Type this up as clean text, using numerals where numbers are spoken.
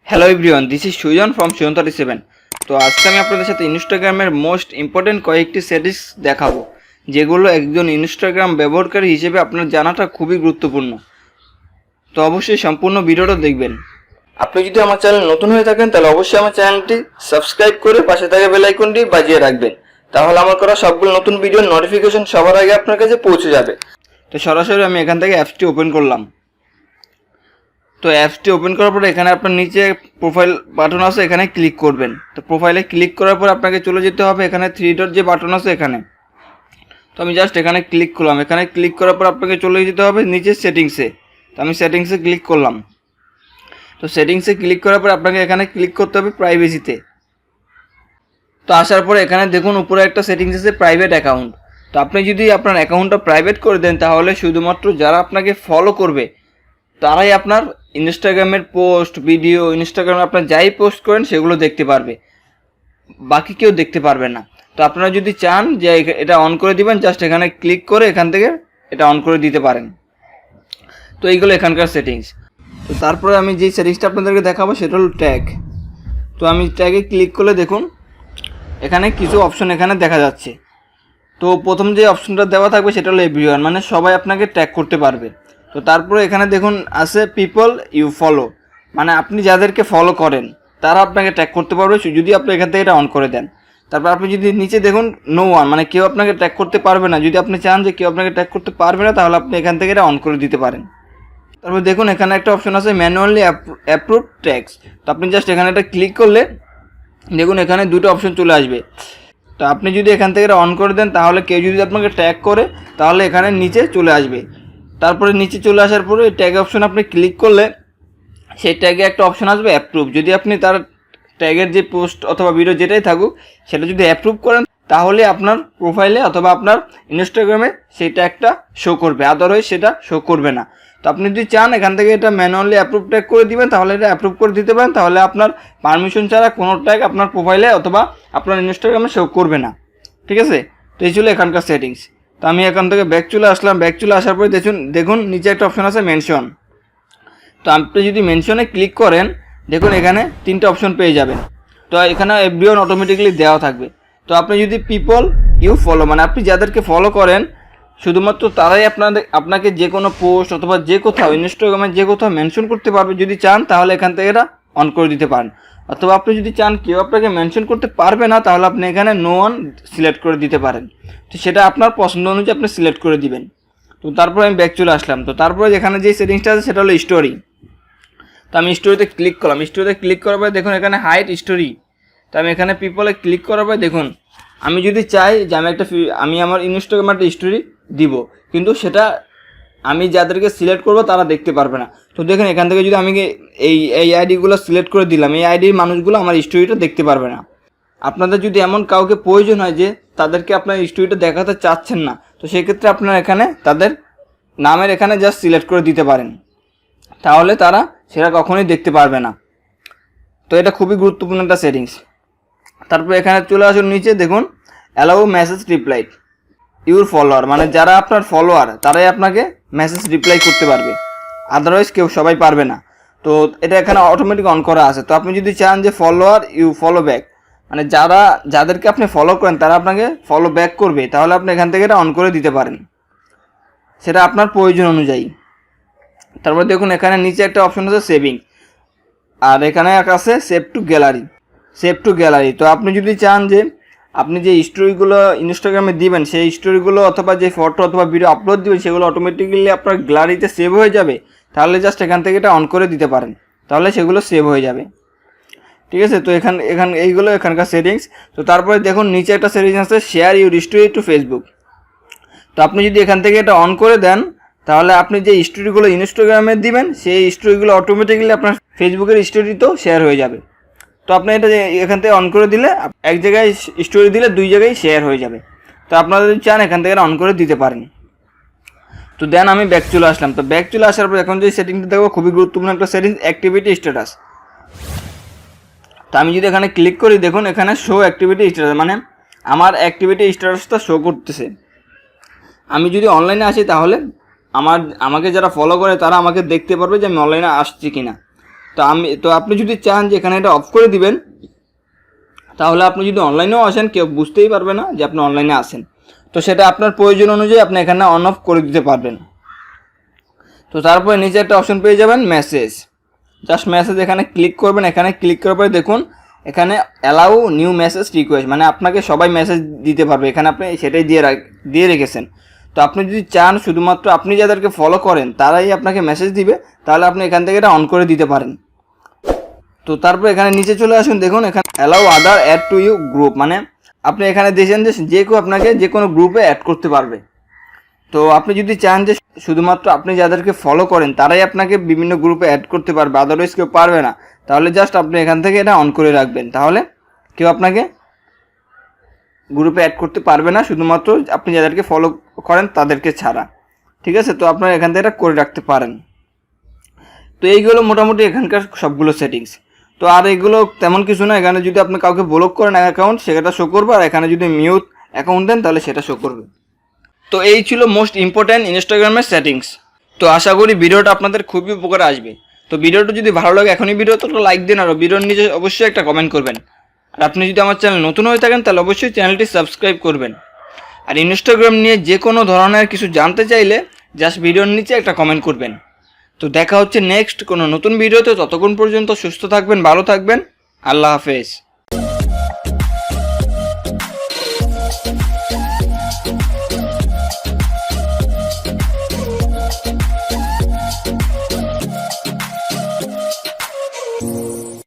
Hello everyone, this is Sujan from Sujan 37। তো আজকে আমি আপনাদের সাথে ইনস্টাগ্রামের মোস্ট ইম্পর্টেন্ট কয়েকটি সেটিংস দেখাবো, যেগুলো একজন ইনস্টাগ্রাম ব্যবহারকারী হিসেবে আপনার জানাটা খুবই গুরুত্বপূর্ণ। তো অবশ্যই সম্পূর্ণ ভিডিওটা দেখবেন। আপনি যদি আমার চ্যানেল নতুন হয়ে থাকেন তাহলে অবশ্যই আমার চ্যানেলটি সাবস্ক্রাইব করে পাশে থাকা বেল আইকনটি বাজিয়ে রাখবেন, তাহলে আমার করা সবগুলো নতুন ভিডিওর নোটিফিকেশন সবার আগে আপনার কাছে পৌঁছে যাবে। তো সরাসরি আমি এখান থেকে অ্যাপসটি ওপেন করলাম। তো অ্যাপসটি ওপেন করার পরে এখানে আপনার নিচে প্রোফাইল বাটন আছে, এখানে ক্লিক করবেন। তো প্রোফাইলে ক্লিক করার পর আপনাকে চলে যেতে হবে এখানে থ্রি ডট যে বাটন আছে এখানে। তো আমি জাস্ট এখানে ক্লিক করলাম। এখানে ক্লিক করার পর আপনাকে চলে যেতে হবে নিচে সেটিংসে। তো আমি সেটিংসে ক্লিক করলাম। তো সেটিংসে ক্লিক করার পর আপনাকে এখানে ক্লিক করতে হবে প্রাইভেসিতে। তো আসার পরে এখানে দেখুন উপরে একটা সেটিংস আছে প্রাইভেট অ্যাকাউন্ট। তো আপনি যদি আপনার অ্যাকাউন্টটা প্রাইভেট করে দেন তাহলে শুধুমাত্র যারা আপনাকে ফলো করবে তারাই আপনার ইনস্টাগ্রামের পোস্ট, ভিডিও, ইনস্টাগ্রামে আপনার যাই পোস্ট করেন সেগুলো দেখতে পারবে, বাকি কেউ দেখতে পারবে না। তো আপনারা যদি চান যে এটা অন করে দিবেন, জাস্ট এখানে ক্লিক করে এখান থেকে এটা অন করে দিতে পারেন। তো এইগুলো এখানকার সেটিংস। তো তারপরে আমি যেই সেটিংসটা আপনাদেরকে দেখাবো সেটা হলো ট্যাগ। তো আমি ট্যাগে ক্লিক করলে দেখুন এখানে কিছু অপশন এখানে দেখা যাচ্ছে। তো প্রথম যে অপশনটা দেওয়া থাকবে সেটা হলো এভরিওয়ান, মানে সবাই আপনাকে ট্যাগ করতে পারবে। তো তারপরে এখানে দেখুন আছে পিপল ইউ ফলো, মানে আপনি যাদেরকে ফলো করেন তারা আপনাকে ট্যাগ করতে পারবে যদি আপনি এখান থেকে এটা অন করে দেন। তারপর আপনি যদি নিচে দেখুন নো ওয়ান, মানে কেউ আপনাকে ট্যাগ করতে পারবে না। যদি আপনি চান যে কেউ আপনাকে ট্যাগ করতে পারবে না তাহলে আপনি এখান থেকে এটা অন করে দিতে পারেন। তারপর দেখুন এখানে একটা অপশন আছে ম্যানুয়ালি অ্যাপ্রুভ ট্যাগস। তো আপনি জাস্ট এখানে এটা ক্লিক করলে দেখুন এখানে দুটো অপশন চলে আসবে। তো আপনি যদি এখান থেকে এটা অন করে দেন তাহলে কেউ যদি আপনাকে ট্যাগ করে তাহলে এখানে নিচে চলে আসবে। তারপরে নিচে চলে আসার পরে ট্যাগ অপশন আপনি ক্লিক করলে সেই ট্যাগে একটা অপশন আসবে অ্যাপ্রুভ। যদি আপনি তার ট্যাগের যে পোস্ট অথবা ভিডিও যেটাই থাকুক সেটা যদি অ্যাপ্রুভ করেন তাহলে আপনার প্রোফাইলে অথবা আপনার ইনস্টাগ্রামে সেই ট্যাগটা শো করবে, আদারওয়াইজ সেটা শো করবে না। তো আপনি যদি চান এখান থেকে এটা ম্যানুয়ালি অ্যাপ্রুভ ট্যাগ করে দিবেন তাহলে এটা অ্যাপ্রুভ করে দিতে পারেন, তাহলে আপনার পারমিশন ছাড়া কোনো ট্যাগ আপনার প্রোফাইলে অথবা আপনার ইনস্টাগ্রামে শো করবে না। ঠিক আছে, তো এই ছিল এখানকার সেটিংস। তো আমি এখান থেকে ব্যাক চলে আসলাম। ব্যাক চলে আসার পরে দেখুন নিচে একটা অপশন আছে মেনশন। তো আপনি যদি মেনশনে ক্লিক করেন দেখুন এখানে তিনটে অপশন পেয়ে যাবেন। তো এখানে এভরিওয়ান অটোমেটিক্যালি দেওয়া থাকবে। তো আপনি যদি পিপল ইউ ফলো, মানে আপনি যাদেরকে ফলো করেন শুধুমাত্র তারাই আপনাকে যে কোনো পোস্ট অথবা যে কোথাও ইনস্টাগ্রামে যে কোথাও মেনশন করতে পারবে। যদি চান তাহলে এখান থেকে এটা অন করে দিতে পারেন, অথবা আপনি যদি চান কেউ আপনাকে মেনশন করতে পারবে না তাহলে আপনি এখানে নো ওয়ান সিলেক্ট করে দিতে পারেন। তো সেটা আপনার পছন্দ অনুযায়ী আপনি সিলেক্ট করে দিবেন। তো তারপরে আমি ব্যাক চলে আসলাম। তো তারপরে এখানে যে সেটিংসটা আছে সেটা হলো স্টোরি। তো আমি স্টোরিতে ক্লিক করলাম। স্টোরিতে ক্লিক করার পরে দেখুন এখানে হাইড স্টোরি। তো আমি এখানে পিপলে ক্লিক করার পরে দেখুন আমি যদি চাই যে আমি আমার ইনস্টাগ্রামে একটা স্টোরি দিব, কিন্তু সেটা আমি যাদেরকে সিলেক্ট করবো তারা দেখতে পারবে না। তো দেখুন এখান থেকে যদি আমি এই আইডিগুলো সিলেক্ট করে দিলাম, এই আইডির মানুষগুলো আমার স্টোরিটা দেখতে পারবে না। আপনাদের যদি এমন কাউকে প্রয়োজন হয় যে তাদেরকে আপনার স্টোরিটা দেখাতে চাচ্ছেন না, তো সেক্ষেত্রে আপনারা এখানে তাদের নামের এখানে জাস্ট সিলেক্ট করে দিতে পারেন, তাহলে তারা সেটা কখনোই দেখতে পারবে না। তো এটা খুবই গুরুত্বপূর্ণ একটা সেটিংস। তারপর এখানে চলে আসুন নিচে দেখুন allow message reply your follower, মানে যারা আপনার ফলোয়ার তারাই আপনাকে মেসেজ রিপ্লাই করতে পারবে, আদারওয়াইজ কেউ সবাই পারবে না। তো এটা এখানে অটোমেটিক অন করা আছে। তো আপনি যদি চান যে ফলোয়ার ইউ ফলো ব্যাক, মানে যাদেরকে আপনি ফলো করেন তারা আপনাকে ফলো ব্যাক করবে, তাহলে আপনি এখান থেকে এটা অন করে দিতে পারেন, সেটা আপনার প্রয়োজন অনুযায়ী। তারপর দেখুন এখানে নিচে একটা অপশন আছে সেভিং, আর এখানে এক আছে সেভ টু গ্যালারি। তো আপনি যদি চান যে আপনি যে স্টোরিগুলো ইনস্টাগ্রামে দিবেন সেই স্টোরিগুলো অথবা যে ফটো অথবা ভিডিও আপলোড দিবেন সেগুলো অটোমেটিক্যালি আপনার গ্যালারিতে সেভ হয়ে যাবে, তাহলে জাস্ট এখান থেকে এটা অন করে দিতে পারেন, তাহলে সেগুলো সেভ হয়ে যাবে। ঠিক আছে, তো এইগুলো এখানকার সেটিংস। তো তারপরে দেখুন নিচে একটা সেটিংস আছে share your story to Facebook. তো আপনি যদি এখান থেকে এটা অন করে দেন তাহলে আপনি যে স্টোরিগুলো ইনস্টাগ্রামে দিবেন সেই স্টোরিগুলো অটোমেটিক্যালি আপনার ফেসবুকের স্টোরিতেও শেয়ার হয়ে যাবে। তো আপনি এটা এখান থেকে অন করে দিলে এক জায়গায় স্টোরি দিলে দুই জায়গায় শেয়ার হয়ে যাবে। তো আপনারা যদি চান এখান থেকে অন করে দিতে পারেন। তো দেন আমি ব্যাক চলে আসলাম। তো ব্যাক চলে আসার পর এখন যে সেটিংটা দেখবো খুবই গুরুত্বপূর্ণ একটা সেটিংস, অ্যাক্টিভিটি স্ট্যাটাস। তো আমি যদি এখানে ক্লিক করি দেখুন এখানে শো অ্যাক্টিভিটি স্ট্যাটাস, মানে আমার অ্যাক্টিভিটি স্ট্যাটাসটা শো করতেছে। আমি যদি অনলাইনে আসি তাহলে আমাকে যারা ফলো করে তারা আমাকে দেখতে পারবে যে আমি অনলাইনে আসছি কিনা। তো আপনি যদি চান যে এখানে এটা অফ করে দিবেন, তাহলে আপনি যদি অনলাইনেও আসেন কেউ বুঝতেই পারবে না যে আপনি অনলাইনে আসেন। তো সেটা আপনার প্রয়োজন অনুযায়ী আপনি এখানে অন অফ করে দিতে পারবেন। তো তারপরে নিচে একটা অপশন পেয়ে যাবেন মেসেজ। জাস্ট মেসেজ এখানে ক্লিক করবেন। এখানে ক্লিক করার পরে দেখুন এখানে অ্যালাউ নিউ মেসেজ রিকোয়েস্ট, মানে আপনাকে সবাই মেসেজ দিতে পারবে। এখানে আপনি সেটাই দিয়ে রেখেছেন। তো আপনি যদি চান শুধুমাত্র আপনি যাদেরকে ফলো করেন তারাই আপনাকে মেসেজ দিবে, তাহলে আপনি এখান থেকে এটা অন করে দিতে পারেন। তো তারপর এখানে নিচে চলে আসুন, দেখুন এখানে allow other add to you group, মানে আপনি এখানে দেখছেন যে কেউ আপনাকে যে কোনো গ্রুপে অ্যাড করতে পারবে। তো আপনি যদি চান যে শুধুমাত্র আপনি যাদেরকে ফলো করেন তারাই আপনাকে বিভিন্ন গ্রুপে অ্যাড করতে পারবে, আদারওয়াইজ কেউ পারবে না, তাহলে জাস্ট আপনি এখান থেকে এটা অন করে রাখবেন। তাহলে কেউ আপনাকে গ্রুপে অ্যাড করতে পারবে না, শুধুমাত্র আপনি যাদেরকে ফলো করেন তাদেরকে ছাড়া। ঠিক আছে, তো আপনারা এখান থেকে এটা করে রাখতে পারেন। তো এইগুলো মোটামুটি এখানকার সবগুলো সেটিংস। তো আর এগুলো তেমন কিছু না। এখানে যদি আপনি কাউকে ব্লক করেন অ্যাকাউন্ট সেটা শো করবে, আর এখানে যদি মিউট অ্যাকাউন্ট দেন তাহলে সেটা শো করবে। তো এই ছিল মোস্ট ইম্পর্ট্যান্ট ইনস্টাগ্রামের সেটিংস। তো আশা করি ভিডিওটা আপনাদের খুবই উপকারে আসবে। তো ভিডিওটা যদি ভালো লাগে এখনই ভিডিওতে একটা লাইক দিন, আর ভিডিওর নিচে অবশ্যই একটা কমেন্ট করবেন। আর আপনি যদি আমার চ্যানেল নতুন হয়ে থাকেন তাহলে অবশ্যই চ্যানেলটি সাবস্ক্রাইব করবেন। আর ইনস্টাগ্রাম নিয়ে যে কোনো ধরনের কিছু জানতে চাইলে জাস্ট ভিডিওর নিচে একটা কমেন্ট করবেন। তো দেখা হচ্ছে নেক্সট কোনো নতুন ভিডিওতে। ততক্ষণ পর্যন্ত সুস্থ থাকবেন, ভালো থাকবেন। আল্লাহ হাফেজ।